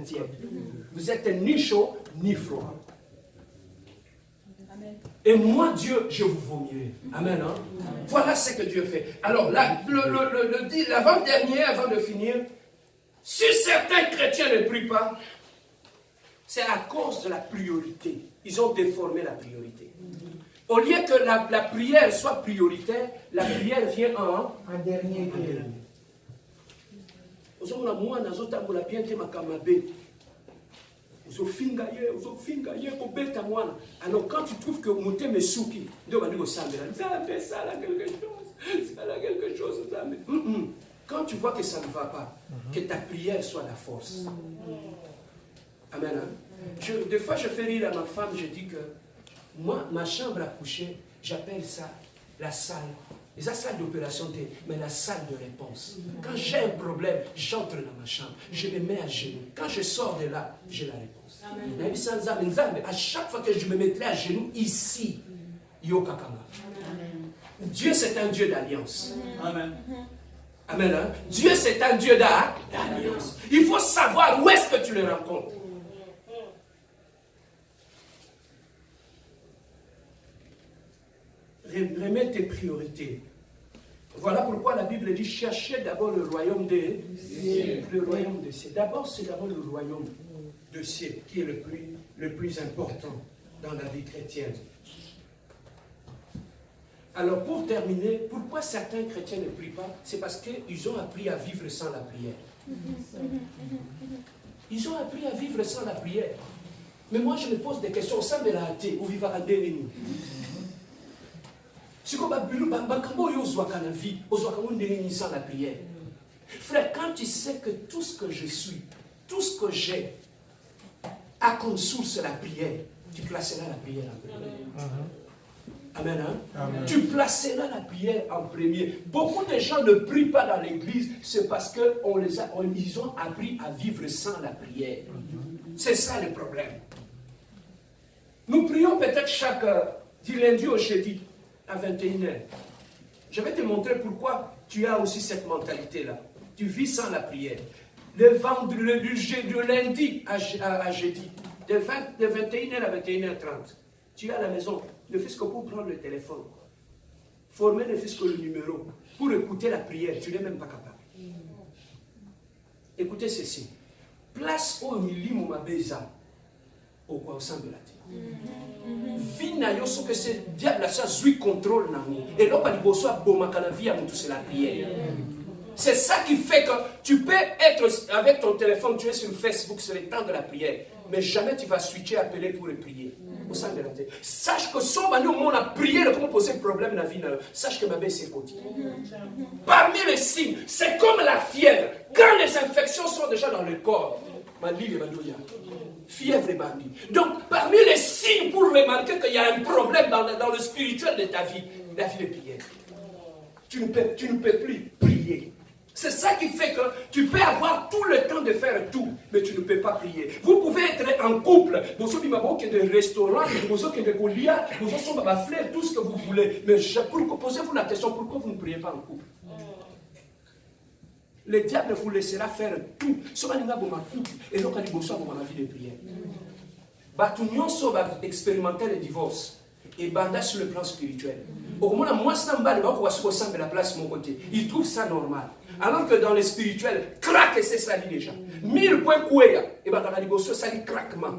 chrétien. Vous êtes ni chaud, ni froid. Et moi, Dieu, je vous vomirai. Amen. Hein? Voilà ce que Dieu fait. Alors, l'avant-dernier, avant de finir, si certains chrétiens ne prient pas, c'est à cause de la priorité. Ils ont déformé la priorité. Au lieu que la prière soit prioritaire, la prière vient en dernier. Alors quand tu trouves que Mouté me souki, quand tu vois que ça ne va pas, que ta prière soit la force. Amen. Hein? Des fois, je fais rire à ma femme, je dis que moi, ma chambre à coucher, j'appelle ça la salle. Et ça, salle d'opération, mais la salle de réponse. Quand j'ai un problème, j'entre dans ma chambre, je me mets à genoux. Quand je sors de là, j'ai la réponse. Amen. À chaque fois que je me mettrai à genoux, ici, Yokakanga. Dieu, c'est un Dieu d'alliance. Amen. Amen. Hein? Dieu, c'est un Dieu d'alliance. Il faut savoir où est-ce que tu le rencontres. Remets tes priorités. Voilà pourquoi la Bible dit cherchez d'abord le royaume des cieux. Le royaume des cieux. D'abord, c'est d'abord le royaume des cieux qui est le plus important dans la vie chrétienne. Alors, pour terminer, pourquoi certains chrétiens ne prient pas? C'est parce qu'ils ont appris à vivre sans la prière. Ils ont appris à vivre sans la prière. Mais moi, je me pose des questions. Ça me l'a hâté. Où vivra Déléni? Sans la prière. Frère, quand tu sais que tout ce que je suis, tout ce que j'ai, a comme source la prière, tu placeras la prière en premier. Amen. Hein? Amen. Tu placeras la prière en premier. Beaucoup de gens ne prient pas dans l'église, c'est parce qu'ils ont appris à vivre sans la prière. C'est ça le problème. Nous prions peut-être du lundi au jeudi à 21h. Je vais te montrer pourquoi tu as aussi cette mentalité-là. Tu vis sans la prière. Le lundi à jeudi, de 21h à 21h30, tu es à la maison, ne fais-ce que pour prendre le téléphone, former ne fais-ce que le numéro, pour écouter la prière, tu n'es même pas capable. Écoutez ceci. Place au milieu mon beza au quoi au sein de la terre. Vina yo so que ce diable ça joue contrôle na nous. Et là pas liboso a bomaka na vie à tout c'est la prière. C'est ça qui fait que tu peux être avec ton téléphone, tu es sur Facebook, c'est le temps de la prière. Mais jamais tu vas switcher, appeler pour prier. Au sein de la terre. Sache que si on a prié, comment poser problème dans la vie, sache que ma belle c'est côté. Parmi les signes, c'est comme la fièvre. Quand les infections sont déjà dans le corps, fièvre et bandit. Donc, parmi les signes pour remarquer qu'il y a un problème dans le spirituel de ta vie, la vie de prière. Tu ne peux plus prier. C'est ça qui fait que tu peux avoir tout le temps de faire tout, mais tu ne peux pas prier. Vous pouvez être en couple, vous avez des restaurants, vous avez des colliers, vous avez tout ce que vous voulez. Mais posez-vous la question, pourquoi vous ne priez pas en couple? Le diable vous laissera faire tout. Et donc, il y a la vie de prière. Batunion va expérimenter le divorce et banda sur le plan spirituel. Au moins, moi, ça me bat de la place de mon côté. Il trouve ça normal. Alors que dans le spirituel, craque et c'est sali déjà. 1000 points couéa, et bien dans la divorce, ça dit craquement.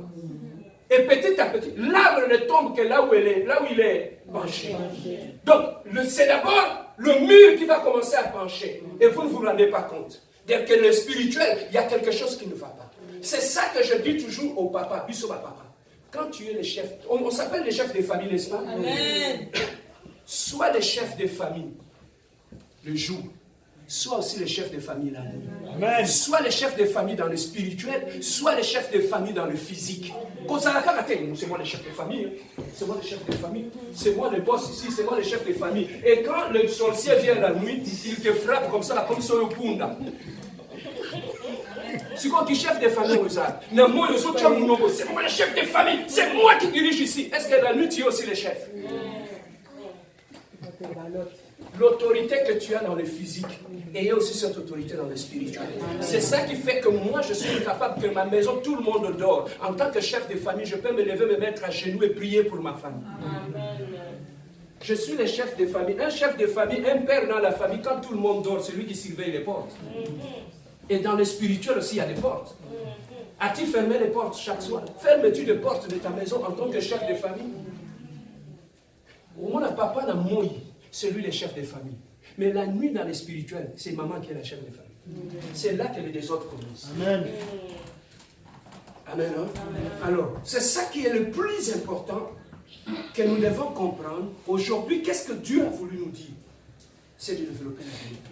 Et petit à petit, l'arbre ne tombe que là où il est penché. Donc, c'est d'abord le mur qui va commencer à pencher. Et vous ne vous rendez pas compte. C'est-à-dire que le spirituel, il y a quelque chose qui ne va pas. C'est ça que je dis toujours au papa, papa. Quand tu es le chef, on s'appelle les chefs de famille, n'est-ce pas? Amen. Soit les chefs de famille le jour, soit aussi les chefs de famille la nuit. Amen. Soit les chefs de famille dans le spirituel, soit les chefs de famille dans le physique. C'est moi le chef de famille. C'est moi le chef de famille. C'est moi le boss ici, c'est moi le chef de famille. Et quand le sorcier vient la nuit, il te frappe comme ça, comme sur le punda. C'est quoi qui chef de famille vous a? C'est moi le chef de famille. C'est moi qui dirige ici. Est-ce que la nuit tu es aussi le chef? l'autorité que tu as dans le physique, ayez aussi cette autorité dans le spirituel. C'est ça qui fait que moi, je suis capable que ma maison, tout le monde dort. En tant que chef de famille, je peux me lever, me mettre à genoux et prier pour ma famille. Je suis le chef de famille. Un chef de famille, un père dans la famille, quand tout le monde dort, c'est lui qui surveille les portes. Et dans le spirituel aussi, il y a des portes. As-tu fermé les portes chaque soir? Fermes-tu les portes de ta maison en tant que chef de famille? Au moins, le papa n'a mouillé. C'est lui le chef de famille. Mais la nuit dans le spirituel, c'est maman qui est la chef de famille. C'est là que les désordres commencent. Amen. Amen. Hein? Amen. Alors, c'est ça qui est le plus important que nous devons comprendre. Aujourd'hui, qu'est-ce que Dieu a voulu nous dire? C'est de développer la vie de prière.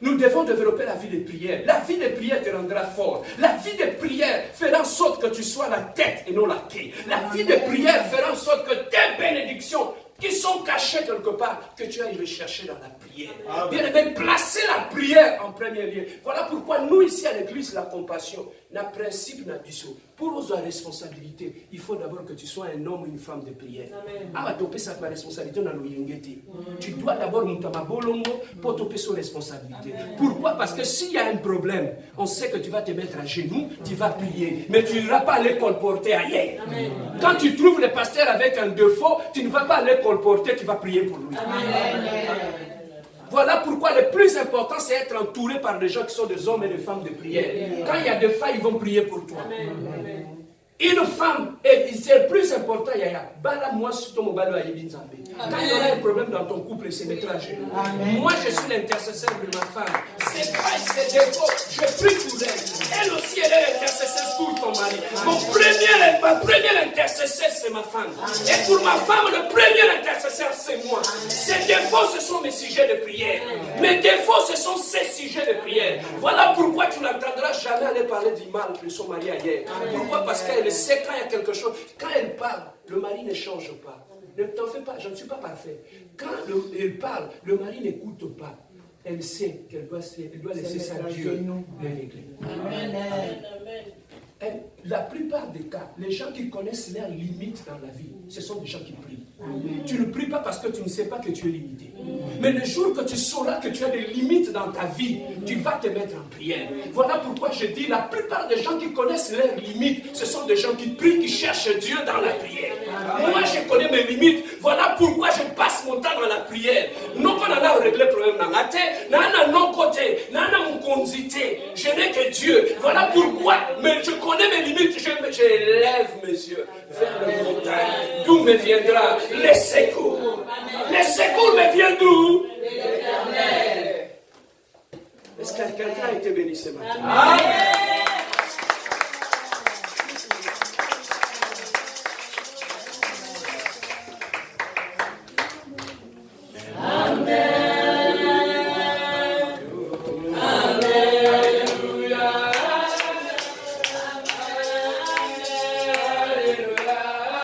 Nous devons développer la vie de prière. La vie de prière te rendra fort. La vie de prière fera en sorte que tu sois la tête et non la queue. La vie de prière fera en sorte que tes bénédictions qui sont cachés quelque part, que tu ailles les chercher dans la prière. Bien aimé, placer la prière en premier lieu. Voilà pourquoi nous ici à l'église, la compassion, n'a principe n'a biso. Pour nos responsabilités, il faut d'abord que tu sois un homme ou une femme de prière. Ah, tu peux ça ta responsabilité dans l'oyingeti. Tu dois d'abord mutama bolongo pour te payer responsabilité. Pourquoi? Parce que s'il y a un problème, on sait que tu vas te mettre à genoux, tu vas prier, mais tu ne vas pas aller colporter ailleurs. Amen. Quand tu trouves le pasteur avec un défaut, tu ne vas pas aller colporter, tu vas prier pour lui. Amen. Voilà pourquoi le plus important, c'est être entouré par des gens qui sont des hommes et des femmes de prière. Quand il y a des failles, ils vont prier pour toi. Amen. Une femme, et c'est le plus important, Yaya. Quand il y aura un problème dans ton couple, c'est mettre à genoux. Moi, je suis l'intercesseur de ma femme. Ses failles, ses défauts, je prie pour elle. Elle aussi, elle est l'intercesseur pour ton mari. Ma première intercesseur, c'est ma femme. Et pour ma femme, le premier intercesseur, c'est moi. Ses défauts, ce sont mes sujets de prière. Mes défauts, ce sont ses sujets de prière. Voilà pourquoi tu n'entendras jamais aller parler du mal de son mari ailleurs. Pourquoi? Parce qu'elle sait quand il y a quelque chose. Quand elle parle, le mari ne change pas. Ne t'en fais pas, je ne suis pas parfait. Quand elle parle, le mari n'écoute pas. Elle sait qu'elle doit laisser ça à Dieu les régler. La plupart des cas, les gens qui connaissent leurs limites dans la vie, ce sont des gens qui prient. Tu ne pries pas parce que tu ne sais pas que tu es limité. Mais le jour que tu sauras que tu as des limites dans ta vie, tu vas te mettre en prière. Voilà pourquoi je dis, la plupart des gens qui connaissent leurs limites, ce sont des gens qui prient, qui cherchent Dieu dans la prière. Moi, je connais mes limites. Voilà pourquoi je passe mon temps dans la prière. Non pas dans la régler le problème dans la tête, dans non côté, dans mon condité. Je n'ai que Dieu. Voilà pourquoi, mais je connais mes limites. Je lève mes yeux vers le montagne. D'où me viendra